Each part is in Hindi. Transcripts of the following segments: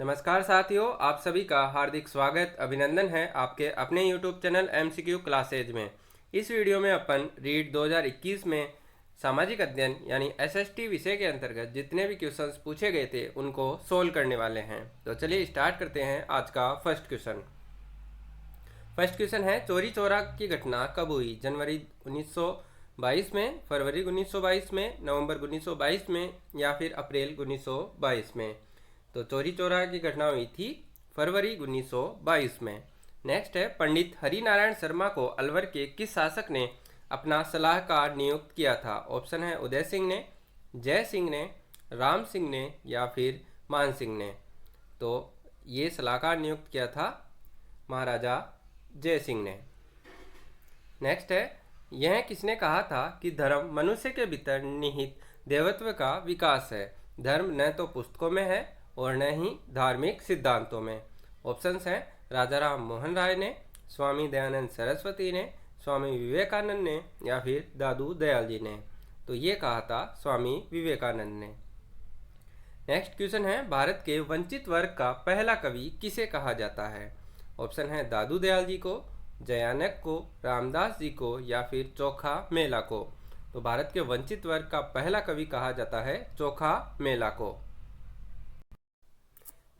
नमस्कार साथियों, आप सभी का हार्दिक स्वागत अभिनंदन है आपके अपने YouTube चैनल MCQ क्लासेज में। इस वीडियो में अपन रीड 2021 में सामाजिक अध्ययन यानी SST विषय के अंतर्गत जितने भी क्वेश्चंस पूछे गए थे उनको सोल्व करने वाले हैं। तो चलिए स्टार्ट करते हैं आज का फर्स्ट क्वेश्चन। फर्स्ट क्वेश्चन है, चोरी चौरा की घटना कब हुई? जनवरी 1922 में, फरवरी 1922 में, नवंबर 1922 में या फिर अप्रैल 1922 में? तो चोरी चौरा की घटना हुई थी फरवरी 1922 में। नेक्स्ट है, पंडित हरिनारायण शर्मा को अलवर के किस शासक ने अपना सलाहकार नियुक्त किया था? ऑप्शन है उदय सिंह ने, जय सिंह ने, राम सिंह ने या फिर मान सिंह ने। तो ये सलाहकार नियुक्त किया था महाराजा जय सिंह ने। नेक्स्ट है, यह किसने कहा था कि धर्म मनुष्य के भीतर निहित देवत्व का विकास है? धर्म न तो पुस्तकों में है और न ही धार्मिक सिद्धांतों में। ऑप्शंस हैं राजा राम मोहन राय ने, स्वामी दयानंद सरस्वती ने, स्वामी विवेकानंद ने या फिर दादू दयाल जी ने। तो ये कहा था स्वामी विवेकानंद ने। नेक्स्ट क्वेश्चन है, भारत के वंचित वर्ग का पहला कवि किसे कहा जाता है? ऑप्शन है दादू दयाल जी को, जयानक को, रामदास जी को या फिर चोखा मेला को। तो भारत के वंचित वर्ग का पहला कवि कहा जाता है चोखा मेला को।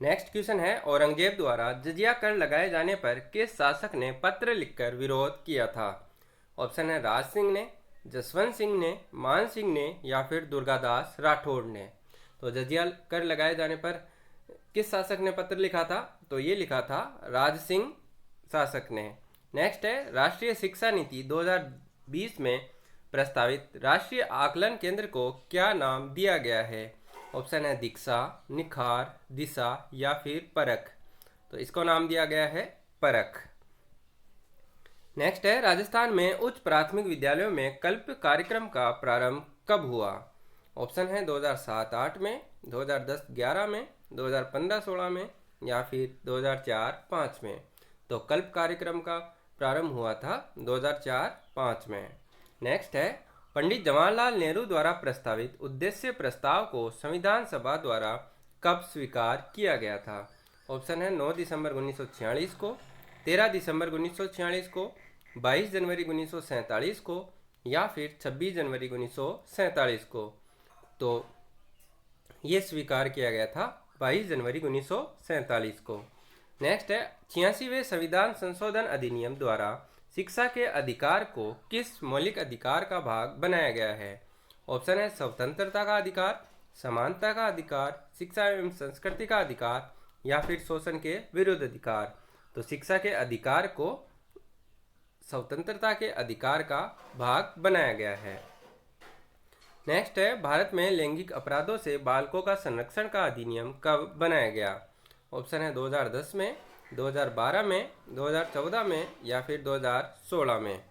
नेक्स्ट क्वेश्चन है, औरंगजेब द्वारा जजिया कर लगाए जाने पर किस शासक ने पत्र लिखकर विरोध किया था? ऑप्शन है राज सिंह ने, जसवंत सिंह ने, मान सिंह ने या फिर दुर्गादास राठौड़ ने। तो जजिया कर लगाए जाने पर किस शासक ने पत्र लिखा था? तो ये लिखा था राज सिंह शासक ने। नेक्स्ट है, राष्ट्रीय शिक्षा नीति 2020 में प्रस्तावित राष्ट्रीय आकलन केंद्र को क्या नाम दिया गया है? ऑप्शन है दीक्षा, निखार, दिशा या फिर परख। तो इसको नाम दिया गया है परख। नेक्स्ट है, राजस्थान में उच्च प्राथमिक विद्यालयों में कल्प कार्यक्रम का प्रारंभ कब हुआ? ऑप्शन है 2007-8 में, 2010-11 में, 2015-16 में या फिर 2004-5 में। तो कल्प कार्यक्रम का प्रारंभ हुआ था 2004-5 में। नेक्स्ट है, पंडित जवाहरलाल नेहरू द्वारा प्रस्तावित उद्देश्य प्रस्ताव को संविधान सभा द्वारा कब स्वीकार किया गया था? ऑप्शन है 9 दिसंबर 1946 को, 13 दिसंबर 1946 को, 22 जनवरी 1947 को या फिर 26 जनवरी 1947 को। तो ये स्वीकार किया गया था 22 जनवरी 1947 को। नेक्स्ट है, 86वें संविधान संशोधन अधिनियम द्वारा शिक्षा के अधिकार को किस मौलिक अधिकार का भाग बनाया गया है? ऑप्शन है स्वतंत्रता का अधिकार, समानता का अधिकार, शिक्षा एवं संस्कृति का अधिकार या फिर शोषण के विरुद्ध अधिकार। तो शिक्षा के अधिकार को स्वतंत्रता के अधिकार का भाग बनाया गया है। नेक्स्ट है, भारत में लैंगिक अपराधों से बालकों का संरक्षण का अधिनियम कब बनाया गया? ऑप्शन है 2010 में, 2012 में, 2014 में या फिर 2016 में।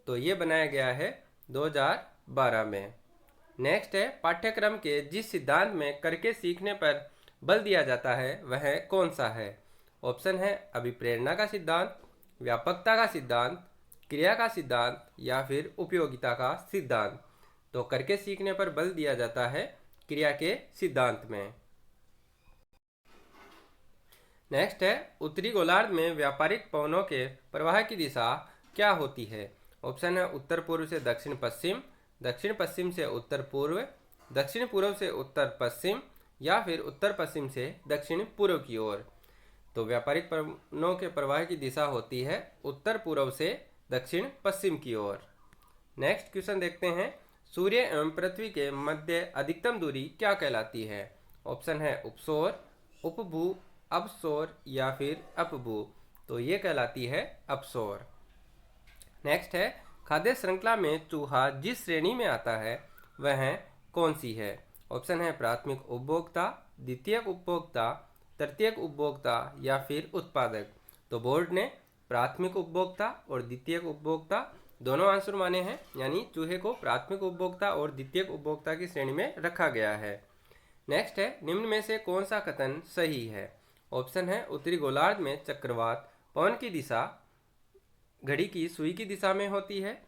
तो ये बनाया गया है 2012 में। नेक्स्ट है, पाठ्यक्रम के जिस सिद्धांत में करके सीखने पर बल दिया जाता है वह कौन सा है? ऑप्शन है अभिप्रेरणा का सिद्धांत, व्यापकता का सिद्धांत, क्रिया का सिद्धांत या फिर उपयोगिता का सिद्धांत। तो करके सीखने पर बल दिया जाता है क्रिया के सिद्धांत में। नेक्स्ट है, उत्तरी गोलार्ध में व्यापारिक पवनों के प्रवाह की दिशा क्या होती है? ऑप्शन है उत्तर पूर्व से दक्षिण पश्चिम, दक्षिण पश्चिम से उत्तर पूर्व, दक्षिण पूर्व से उत्तर पश्चिम या फिर उत्तर पश्चिम से दक्षिण पूर्व की ओर। तो व्यापारिक पवनों के प्रवाह की दिशा होती है उत्तर पूर्व से दक्षिण पश्चिम की ओर। नेक्स्ट क्वेश्चन देखते हैं, सूर्य एवं पृथ्वी के मध्य अधिकतम दूरी क्या कहलाती है? ऑप्शन है उपसौर, उपभू, अपसौर या फिर अपभू। तो ये कहलाती है अपसौर। नेक्स्ट है, खाद्य श्रृंखला में चूहा जिस श्रेणी में आता है वह कौन सी है? ऑप्शन है प्राथमिक उपभोक्ता, द्वितीयक उपभोक्ता, तृतीयक उपभोक्ता या फिर उत्पादक। तो बोर्ड ने प्राथमिक उपभोक्ता और द्वितीयक उपभोक्ता दोनों आंसर माने हैं, यानी चूहे को प्राथमिक उपभोक्ता और द्वितीयक उपभोक्ता की श्रेणी में रखा गया है। नेक्स्ट है, निम्न में से कौन सा कथन सही है? ऑप्शन है उत्तरी गोलार्ध में चक्रवात पवन की दिशा घड़ी की सुई की दिशा में होती है।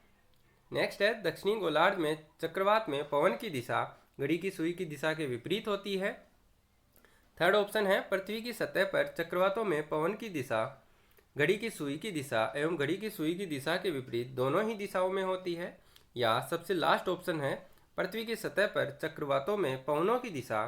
नेक्स्ट है, दक्षिणी गोलार्ध में चक्रवात में पवन की दिशा घड़ी की सुई की दिशा के विपरीत होती है। थर्ड ऑप्शन है पृथ्वी की सतह पर चक्रवातों में पवन की दिशा घड़ी की सुई की दिशा एवं घड़ी की सुई की दिशा के विपरीत दोनों ही दिशाओं में होती है। या सबसे लास्ट ऑप्शन है पृथ्वी की सतह पर चक्रवातों में पवनों की दिशा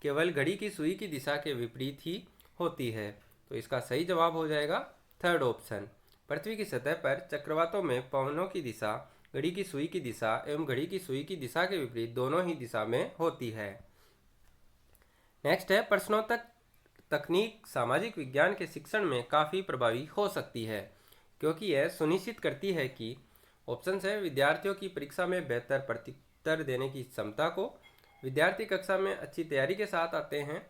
केवल घड़ी की सुई की दिशा के विपरीत ही होती है। तो इसका सही जवाब हो जाएगा थर्ड ऑप्शन, पृथ्वी की सतह पर चक्रवातों में पवनों की दिशा घड़ी की सुई की दिशा एवं घड़ी की सुई की दिशा के विपरीत दोनों ही दिशा में होती है। नेक्स्ट है प्रश्नोत्तर तकनीक सामाजिक विज्ञान के शिक्षण में काफ़ी प्रभावी हो सकती है क्योंकि यह सुनिश्चित करती है कि ऑप्शन है विद्यार्थियों की परीक्षा में बेहतर प्रत्युत्तर देने की क्षमता को, विद्यार्थी कक्षा में अच्छी तैयारी के साथ आते हैं,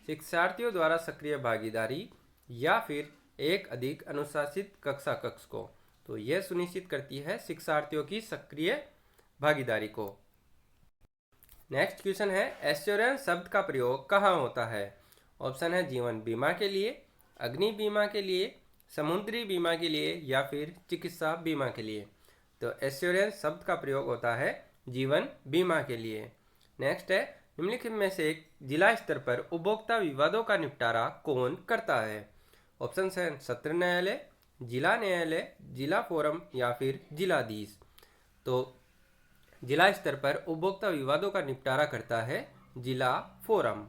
शिक्षार्थियों द्वारा सक्रिय भागीदारी, या फिर एक अधिक अनुशासित कक्षा कक्ष को। तो यह सुनिश्चित करती है शिक्षार्थियों की सक्रिय भागीदारी को। नेक्स्ट क्वेश्चन है एश्योरेंस शब्द का प्रयोग कहाँ होता है। ऑप्शन है जीवन बीमा के लिए, अग्नि बीमा के लिए, समुद्री बीमा के लिए, या फिर चिकित्सा बीमा के लिए। तो एश्योरेंस शब्द का प्रयोग होता है जीवन बीमा के लिए। नेक्स्ट है निम्नलिखित में से जिला स्तर पर उपभोक्ता विवादों का निपटारा कौन करता है। ऑप्शन है सत्र न्यायालय, न्यायालय, जिला फोरम, या फिर जिलाधीश। तो जिला स्तर पर उपभोक्ता विवादों का निपटारा करता है जिला फोरम।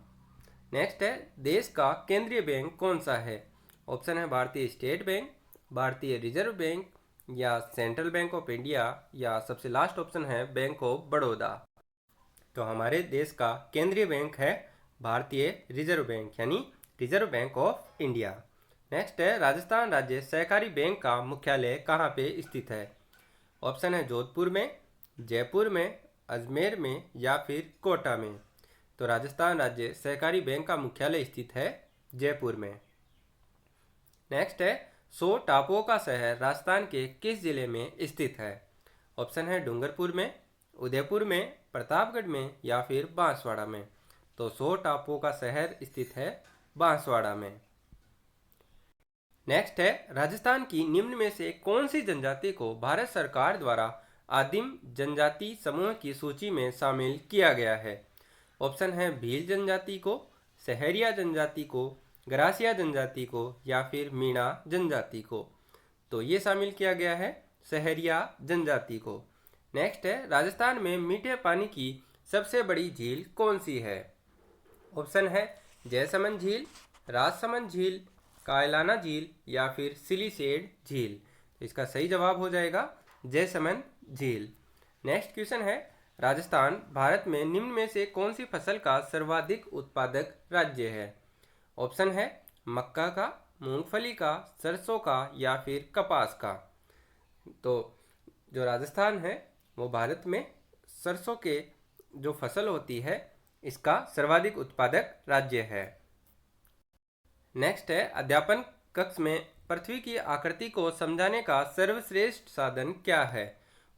नेक्स्ट है देश का केंद्रीय बैंक कौन सा है। ऑप्शन है भारतीय स्टेट बैंक, भारतीय रिजर्व बैंक, या सेंट्रल बैंक ऑफ इंडिया, या सबसे लास्ट ऑप्शन है बैंक ऑफ बड़ौदा। तो हमारे देश का केंद्रीय बैंक है भारतीय रिजर्व बैंक यानी reserve bank of India. Next है राजस्थान राज्य सहकारी बैंक का मुख्यालय कहाँ पे स्थित है। ऑप्शन है जोधपुर में, जयपुर में, अजमेर में, या फिर कोटा में। तो राजस्थान राज्य सहकारी बैंक का मुख्यालय स्थित है जयपुर में। नेक्स्ट है 100 टापुओं का शहर राजस्थान के किस जिले में स्थित है। ऑप्शन है डूंगरपुर में, उदयपुर में, प्रतापगढ़ में, या फिर बांसवाड़ा में। तो 100 टापुओं का शहर स्थित है बांसवाड़ा में। नेक्स्ट है राजस्थान की निम्न में से कौन सी जनजाति को भारत सरकार द्वारा आदिम जनजाति समूह की सूची में शामिल किया गया है। ऑप्शन है भील जनजाति को, सहरिया जनजाति को, ग्रासिया जनजाति को, या फिर मीणा जनजाति को। तो ये शामिल किया गया है सहरिया जनजाति को। नेक्स्ट है राजस्थान में मीठे पानी की सबसे बड़ी झील कौन सी है। ऑप्शन है जयसमंद झील, राजसमंद झील, कायलाना झील, या फिर सिलीसेड झील। तो इसका सही जवाब हो जाएगा जयसमंद झील। नेक्स्ट क्वेश्चन है राजस्थान भारत में निम्न में से कौन सी फसल का सर्वाधिक उत्पादक राज्य है। ऑप्शन है मक्का का, मूंगफली का, सरसों का, या फिर कपास का। तो जो राजस्थान है वो भारत में सरसों के जो फसल होती है इसका सर्वाधिक उत्पादक राज्य है। नेक्स्ट है अध्यापन कक्ष में पृथ्वी की आकृति को समझाने का सर्वश्रेष्ठ साधन क्या है।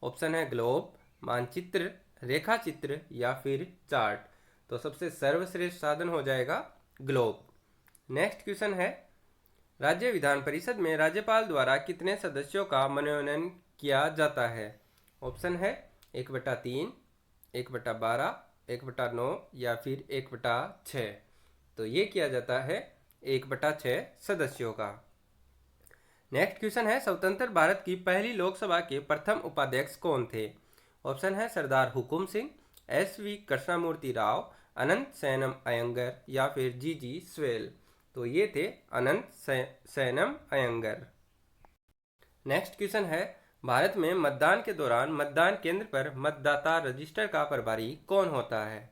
ऑप्शन है ग्लोब, मानचित्र, रेखाचित्र, या फिर चार्ट। तो सबसे सर्वश्रेष्ठ साधन हो जाएगा ग्लोब। नेक्स्ट क्वेश्चन है राज्य विधान परिषद में राज्यपाल द्वारा कितने सदस्यों का मनोनयन किया जाता है। ऑप्शन है 1/3, 1/12, 1/9, या फिर 1/6। तो ये किया जाता है 1/6 सदस्यों का। नेक्स्ट क्वेश्चन है स्वतंत्र भारत की पहली लोकसभा के प्रथम उपाध्यक्ष कौन थे। ऑप्शन है सरदार हुकुम सिंह, SV कृष्णमूर्ति राव, अनंत सैनम अयंगर, या फिर GG स्वेल। तो ये थे अनंत सैनम अयंगर। नेक्स्ट क्वेश्चन है भारत में मतदान के दौरान मतदान केंद्र पर मतदाता रजिस्टर का प्रभारी कौन होता है।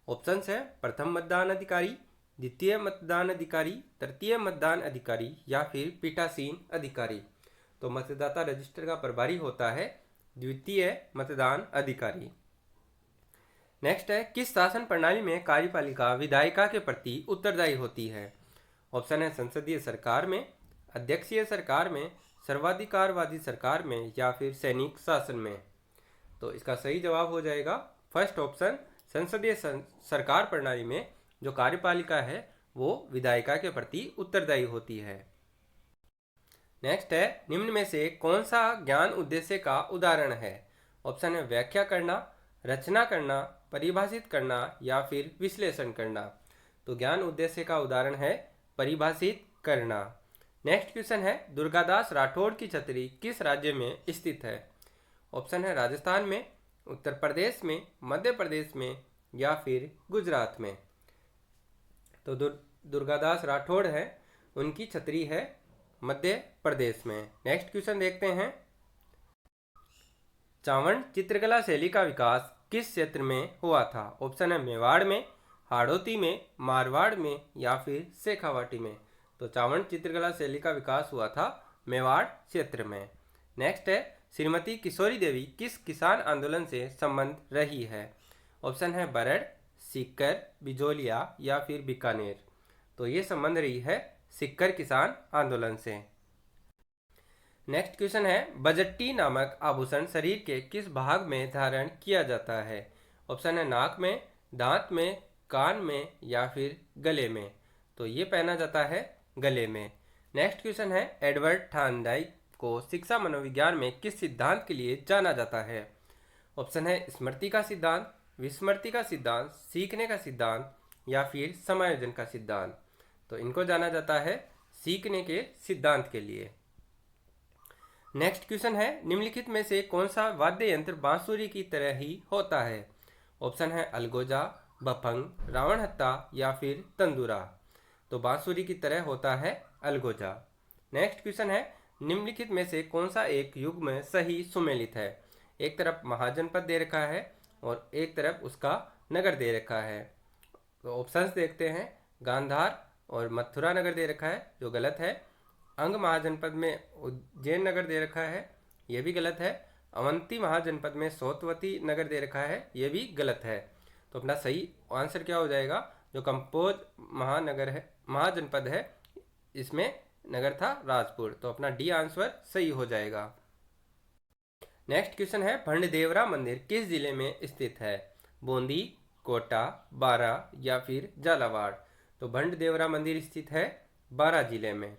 ऑप्शन है प्रथम मतदान अधिकारी, द्वितीय मतदान अधिकारी, तृतीय मतदान अधिकारी, या फिर पीठासीन अधिकारी। तो मतदाता रजिस्टर का प्रभारी होता है द्वितीय मतदान अधिकारी। नेक्स्ट है किस शासन प्रणाली में कार्यपालिका विधायिका के प्रति उत्तरदायी होती है। ऑप्शन है संसदीय सरकार में, अध्यक्षीय सरकार में, सर्वाधिकारवादी सरकार में, या फिर सैनिक शासन में। तो इसका सही जवाब हो जाएगा फर्स्ट ऑप्शन, संसदीय सरकार प्रणाली में जो कार्यपालिका है वो विधायिका के प्रति उत्तरदायी होती है। नेक्स्ट है निम्न में से कौन सा ज्ञान उद्देश्य का उदाहरण है। ऑप्शन है व्याख्या करना, रचना करना, परिभाषित करना, या फिर विश्लेषण करना। तो ज्ञान उद्देश्य का उदाहरण है परिभाषित करना। नेक्स्ट क्वेश्चन है दुर्गादास राठौड़ की छतरी किस राज्य में स्थित है? ऑप्शन है राजस्थान में, उत्तर प्रदेश में, मध्य प्रदेश में या फिर गुजरात में। तो दुर्गादास राठौड़ है, उनकी छतरी है मध्य प्रदेश में। नेक्स्ट क्वेश्चन देखते हैं चावंड चित्रकला शैली का विकास किस क्षेत्र में हुआ था? ऑप्शन है मेवाड़ में, हाड़ौती में, मारवाड़ में या फिर शेखावाटी में। तो चावंड चित्रकला शैली का विकास हुआ था मेवाड़ क्षेत्र में। नेक्स्ट है श्रीमती किशोरी देवी किस किसान आंदोलन से संबंध रही है? ऑप्शन है बरड़, सीकर, बिजोलिया या फिर बीकानेर। तो ये संबंध रही है सीकर किसान आंदोलन से। नेक्स्ट क्वेश्चन है बजट्टी नामक आभूषण शरीर के किस भाग में धारण किया जाता है? ऑप्शन है नाक में, दांत में, कान में या फिर गले में। तो ये पहना जाता है गले में। नेक्स्ट क्वेश्चन है एडवर्ड थार्नडाइक को शिक्षा मनोविज्ञान में किस सिद्धांत के लिए जाना जाता है? ऑप्शन है स्मृति का सिद्धांत, विस्मृति का सिद्धांत, सीखने का सिद्धांत या फिर समायोजन का सिद्धांत। तो इनको जाना जाता है सीखने के सिद्धांत के लिए। नेक्स्ट क्वेश्चन है निम्नलिखित में से कौन सा वाद्य यंत्र बांसुरी की तरह ही होता है? ऑप्शन है अलगोजा, बफंग, रावणहत्था या फिर तंदूरा। तो बांसुरी की तरह होता है अलगोजा। नेक्स्ट क्वेश्चन है निम्नलिखित में से कौन सा एक युग्म सही सुमेलित है? एक तरफ महाजनपद दे रखा है और एक तरफ उसका नगर दे रखा है। तो ऑप्शंस देखते हैं, गांधार और मथुरा नगर दे रखा है जो गलत है। अंग महाजनपद में उज्जैन नगर दे रखा है, यह भी गलत है। अवंती महाजनपद में सोतवती नगर दे रखा है, यह भी गलत है। तो अपना सही आंसर क्या हो जाएगा? जो कंपोज महानगर है, महाजनपद है, इसमें नगर था राजपुर। तो अपना डी आंसर सही हो जाएगा। नेक्स्ट क्वेश्चन है भंडदेवरा मंदिर किस जिले में स्थित है? बूंदी, कोटा, बारा या फिर झालावाड़। तो भंडदेवरा मंदिर स्थित है बारा जिले में।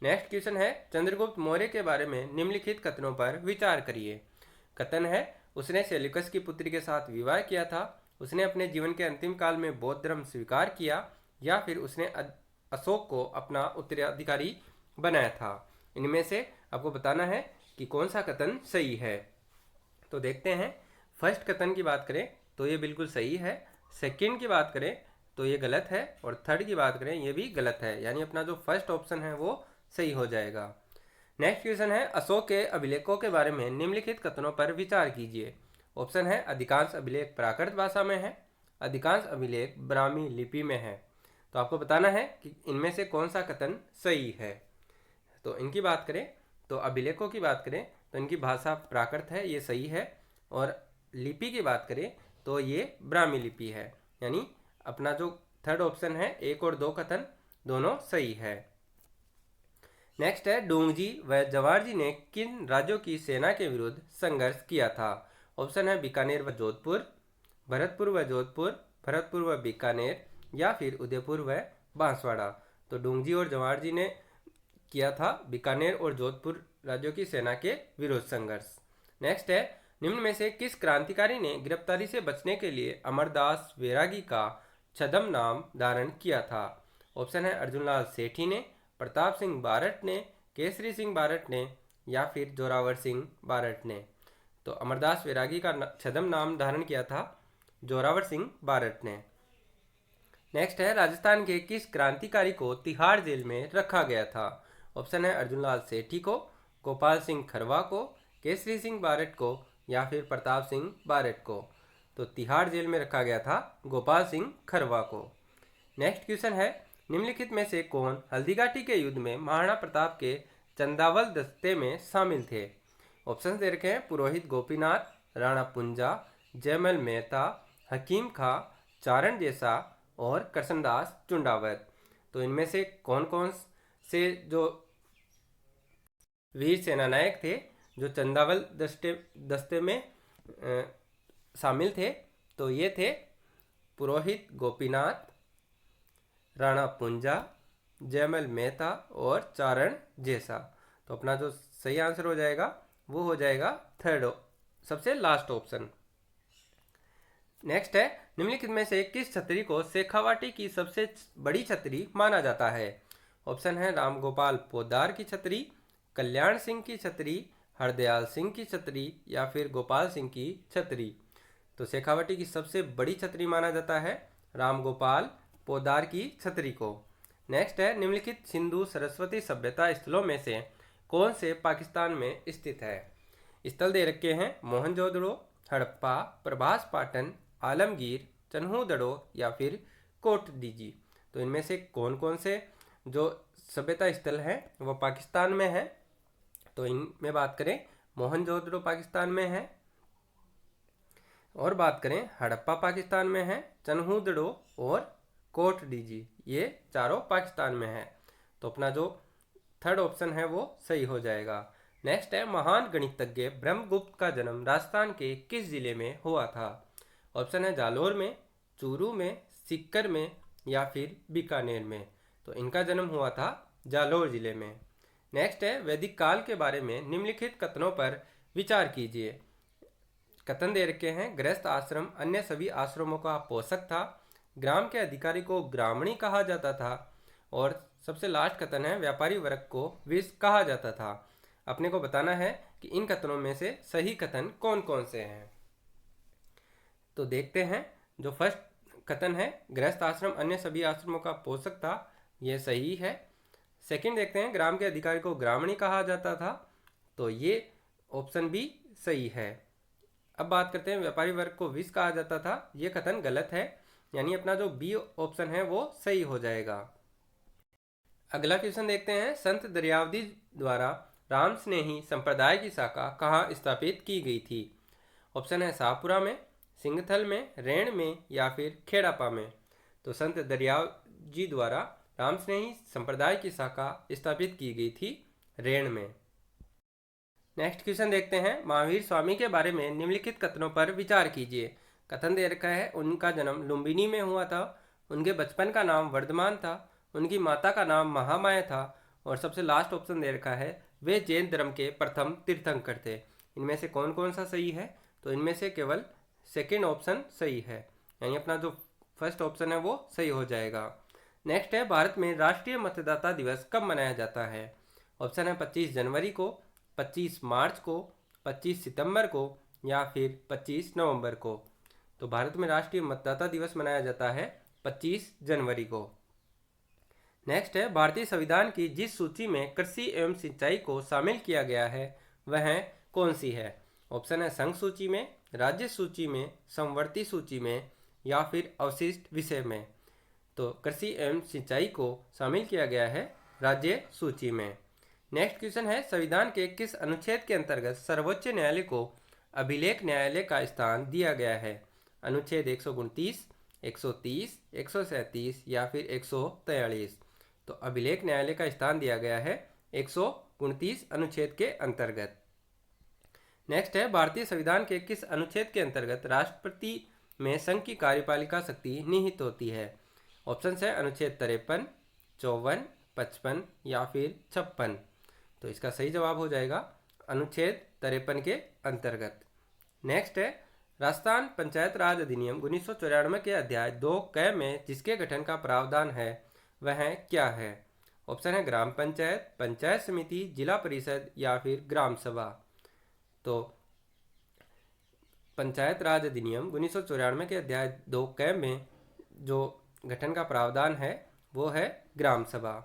नेक्स्ट क्वेश्चन है चंद्रगुप्त मौर्य के बारे में निम्नलिखित कथनों पर विचार करिए। कथन है उसने सेल्यूकस की पुत्री के साथ विवाह किया था, उसने अपने जीवन के अंतिम काल में बौद्ध धर्म स्वीकार किया या फिर उसने अशोक को अपना उत्तराधिकारी बनाया था। इनमें से आपको बताना है कि कौन सा कथन सही है। तो देखते हैं, फर्स्ट कथन की बात करें तो ये बिल्कुल सही है, सेकंड की बात करें तो ये गलत है और थर्ड की बात करें ये भी गलत है। यानी अपना जो फर्स्ट ऑप्शन है वो सही हो जाएगा। नेक्स्ट क्वेश्चन है अशोक के अभिलेखों के बारे में निम्नलिखित कथनों पर विचार कीजिए। ऑप्शन है अधिकांश अभिलेख प्राकृत भाषा में है, अधिकांश अभिलेख ब्राह्मी लिपि में है। तो आपको बताना है कि इनमें से कौन सा कथन सही है। तो इनकी बात करें तो अभिलेखों की बात करें तो इनकी भाषा प्राकृत है, ये सही है। और लिपि की बात करें तो ये ब्राह्मी लिपि है। यानी अपना जो थर्ड ऑप्शन है, एक और दो कथन दोनों सही है। नेक्स्ट है डोंगजी व जवाहर ने किन राज्यों की सेना के विरुद्ध संघर्ष किया था? ऑप्शन है बीकानेर व जोधपुर, भरतपुर व जोधपुर, भरतपुर व बीकानेर या फिर उदयपुर व बांसवाड़ा। तो डोंगजी और जवाहर जी ने किया था बीकानेर और जोधपुर राज्यों की सेना के विरुद्ध संघर्ष। नेक्स्ट है निम्न में से किस क्रांतिकारी ने गिरफ्तारी से बचने के लिए अमरदास वैरागी का छद्म नाम धारण किया था? ऑप्शन है अर्जुनलाल सेठी ने, प्रताप सिंह बारट ने, केसरी सिंह बारट ने या फिर जोरावर सिंह बारट ने। तो अमरदास वैरागी का छद्म नाम धारण किया था जोरावर सिंह बारट ने। नेक्स्ट है राजस्थान के किस क्रांतिकारी को तिहाड़ जेल में रखा गया था? ऑप्शन है अर्जुनलाल सेठी को, गोपाल सिंह खरवा को, केसरी सिंह बारट को या फिर प्रताप सिंह बारट को। तो तिहाड़ जेल में रखा गया था गोपाल सिंह खरवा को। नेक्स्ट क्वेश्चन है निम्नलिखित में से कौन हल्दीघाटी के युद्ध में महाराणा प्रताप के चंदावल दस्ते में शामिल थे? ऑप्शन दे रखे हैं पुरोहित गोपीनाथ, राणा पुंजा, जयमल मेहता, हकीम खां, चारण जैसा और करसनदास चुंडावत। तो इनमें से कौन कौन से जो वीर सेनानायक थे जो चंदावल दस्ते में शामिल थे? तो ये थे पुरोहित गोपीनाथ, राणा पुंजा, जयमल मेहता और चारण जैसा। तो अपना जो सही आंसर हो जाएगा वो हो जाएगा थर्ड, सबसे लास्ट ऑप्शन। नेक्स्ट है, निम्नलिखित में से किस छतरी को शेखावाटी की सबसे बड़ी छतरी माना जाता है? ऑप्शन है राम गोपाल पोद्दार की छतरी, कल्याण सिंह की छतरी, हरदयाल सिंह की छतरी या फिर गोपाल सिंह की छतरी। तो शेखावाटी की सबसे बड़ी छतरी माना जाता है राम गोपाल पोद्दार की छतरी को। नेक्स्ट है, निम्नलिखित सिंधु सरस्वती सभ्यता स्थलों में से कौन से पाकिस्तान में स्थित है? स्थल दे रखे हैं मोहनजोदड़ो, हड़प्पा, प्रभास पाटन, आलमगीर, चन्हूदड़ो या फिर कोटडीजी। तो इनमें से कौन कौन से जो सभ्यता स्थल हैं वो पाकिस्तान में है? तो इनमें बात करें मोहनजोदड़ो पाकिस्तान में है, और बात करें हड़प्पा पाकिस्तान में है, चन्हूदड़ो और कोटडीजी, ये चारों पाकिस्तान में है। तो अपना जो थर्ड ऑप्शन है वो सही हो जाएगा। नेक्स्ट है, महान गणितज्ञ ब्रह्मगुप्त का जन्म राजस्थान के किस जिले में हुआ था? ऑप्शन है जालोर में, चूरू में, सीकर में या फिर बीकानेर में। तो इनका जन्म हुआ था जालोर जिले में। नेक्स्ट है, वैदिक काल के बारे में निम्नलिखित कथनों पर विचार कीजिए। कथन दे रखे हैं, गृहस्थ आश्रम अन्य सभी आश्रमों का पोषक था, ग्राम के अधिकारी को ग्रामणी कहा जाता था, और सबसे लास्ट कथन है, व्यापारी वर्ग को विष कहा जाता था। अपने को बताना है कि इन कथनों में से सही कथन कौन कौन से हैं। तो देखते हैं, जो फर्स्ट कथन है गृहस्थ आश्रम अन्य सभी आश्रमों का पोषक था, ये सही है। सेकंड देखते हैं, ग्राम के अधिकारी को ग्रामणी कहा जाता था, तो ये ऑप्शन बी सही है। अब बात करते हैं, व्यापारी वर्ग को विष कहा जाता था, ये कथन गलत है, यानी अपना जो बी ऑप्शन है वो सही हो जाएगा। अगला क्वेश्चन देखते हैं, संत दरियावदी द्वारा राम स्नेही संप्रदाय की शाखा कहाँ स्थापित की गई थी? ऑप्शन है शाहपुरा में, सिंगथल में, रेण में या फिर खेड़ापा में। तो संत दरियावजी द्वारा राम स्नेही संप्रदाय की शाखा स्थापित की गई थी रेण में। नेक्स्ट क्वेश्चन देखते हैं, महावीर स्वामी के बारे में निम्नलिखित कथनों पर विचार कीजिए। कथन दे रखा है, उनका जन्म लुम्बिनी में हुआ था, उनके बचपन का नाम वर्धमान था, उनकी माता का नाम महामाया था, और सबसे लास्ट ऑप्शन दे रखा है, वे जैन धर्म के प्रथम तीर्थंकर थे। इनमें से कौन कौन सा सही है? तो इनमें से केवल सेकेंड ऑप्शन सही है, यानी अपना जो फर्स्ट ऑप्शन है वो सही हो जाएगा। नेक्स्ट है, भारत में राष्ट्रीय मतदाता दिवस कब मनाया जाता है? ऑप्शन है 25 जनवरी को, 25 मार्च को, 25 सितंबर को या फिर 25 नवंबर को। तो भारत में राष्ट्रीय मतदाता दिवस मनाया जाता है 25 जनवरी को। नेक्स्ट है, भारतीय संविधान की जिस सूची में कृषि एवं सिंचाई को शामिल किया गया है वह कौन सी है? ऑप्शन है संघ सूची में, राज्य सूची में, समवर्ती सूची में या फिर अवशिष्ट विषय में। तो कृषि एवं सिंचाई को शामिल किया गया है राज्य सूची में। नेक्स्ट क्वेश्चन है, संविधान के किस अनुच्छेद के अंतर्गत सर्वोच्च न्यायालय को अभिलेख न्यायालय का स्थान दिया गया है? अनुच्छेद 129, 130, 137 या फिर 143। तो अभिलेख न्यायालय का स्थान दिया गया है 129 अनुच्छेद के अंतर्गत। नेक्स्ट है, भारतीय संविधान के किस अनुच्छेद के अंतर्गत राष्ट्रपति में संघ की कार्यपालिका शक्ति निहित होती है? ऑप्शन है अनुच्छेद 53, 54, 55 या फिर 56। तो इसका सही जवाब हो जाएगा अनुच्छेद 53 के अंतर्गत। नेक्स्ट है, राजस्थान पंचायत राज अधिनियम 1994 के अध्याय 2 क में जिसके गठन का प्रावधान है वह क्या है? ऑप्शन है ग्राम पंचायत, पंचायत समिति, जिला परिषद या फिर ग्राम सभा। तो पंचायत राज अधिनियम 1994 के अध्याय 2 क में जो गठन का प्रावधान है वो है ग्राम सभा।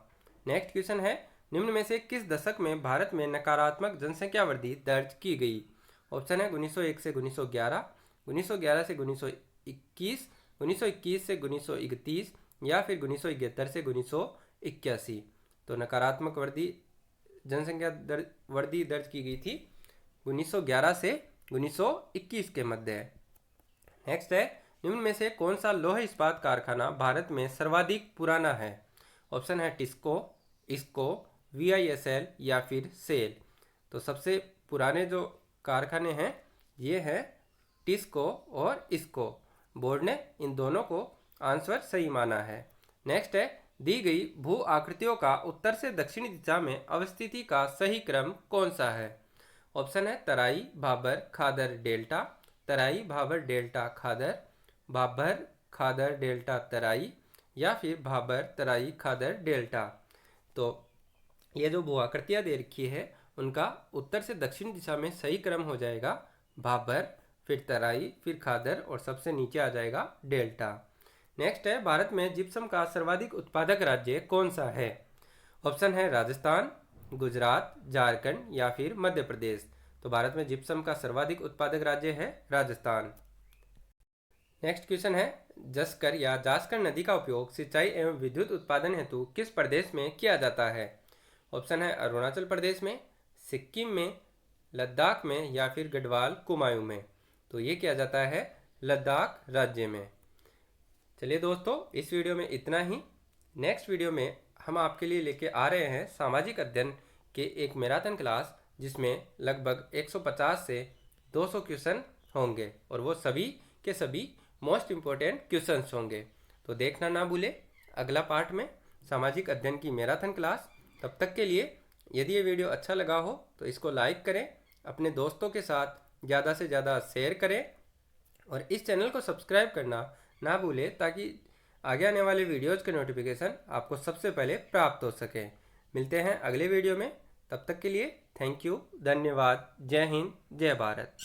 नेक्स्ट क्वेश्चन है, निम्न में से किस दशक में भारत में नकारात्मक जनसंख्या वृद्धि दर्ज की गई? ऑप्शन है 1901 से 1911, 1911 से 1921, 1921 से 1931 या फिर 1971 से 1981। तो नकारात्मक जनसंख्या वृद्धि दर्ज की गई थी 1911 से 1921 के मध्य। नेक्स्ट है, निम्न में से कौन सा लौह इस्पात कारखाना भारत में सर्वाधिक पुराना है? ऑप्शन है टिस्को, इसको, VISL या फिर सेल। तो सबसे पुराने जो कारखाने हैं ये है टिस्को और इसको। बोर्ड ने इन दोनों को आंसर सही माना है। नेक्स्ट है, दी गई भू आकृतियों का उत्तर से दक्षिणी दिशा में अवस्थिति का सही क्रम कौन सा है? ऑप्शन है तराई, भाबर, खादर, डेल्टा, तराई, भाबर, डेल्टा, खादर, भाबर खादर डेल्टा तराई या फिर भाबर तराई खादर डेल्टा। तो ये जो भूआकृतियाँ दे रखी है उनका उत्तर से दक्षिण दिशा में सही क्रम हो जाएगा भाबर, फिर तराई, फिर खादर और सबसे नीचे आ जाएगा डेल्टा। नेक्स्ट है, भारत में जिप्सम का सर्वाधिक उत्पादक राज्य कौन सा है? ऑप्शन है राजस्थान, गुजरात, झारखंड या फिर मध्य प्रदेश। तो भारत में जिप्सम का सर्वाधिक उत्पादक राज्य है राजस्थान। नेक्स्ट क्वेश्चन है, जस्कर या जास्कर नदी का उपयोग सिंचाई एवं विद्युत उत्पादन हेतु किस प्रदेश में किया जाता है? ऑप्शन है अरुणाचल प्रदेश में, सिक्किम में, लद्दाख में या फिर गढ़वाल कुमायूं में। तो ये किया जाता है लद्दाख राज्य में। चलिए दोस्तों, इस वीडियो में इतना ही। नेक्स्ट वीडियो में हम आपके लिए लेके आ रहे हैं सामाजिक अध्ययन के एक मैराथन क्लास, जिसमें लगभग 150 से 200 क्वेश्चन होंगे और वो सभी के सभी मोस्ट इम्पोर्टेंट क्वेश्चंस होंगे। तो देखना ना भूले अगला पार्ट में सामाजिक अध्ययन की मैराथन क्लास। तब तक के लिए यदि ये वीडियो अच्छा लगा हो तो इसको लाइक करें, अपने दोस्तों के साथ ज़्यादा से ज़्यादा शेयर करें और इस चैनल को सब्सक्राइब करना ना भूलें, ताकि आगे आने वाले वीडियोज़ के नोटिफिकेशन आपको सबसे पहले प्राप्त हो सके। मिलते हैं अगले वीडियो में, तब तक के लिए थैंक यू, धन्यवाद, जय हिंद, जय भारत।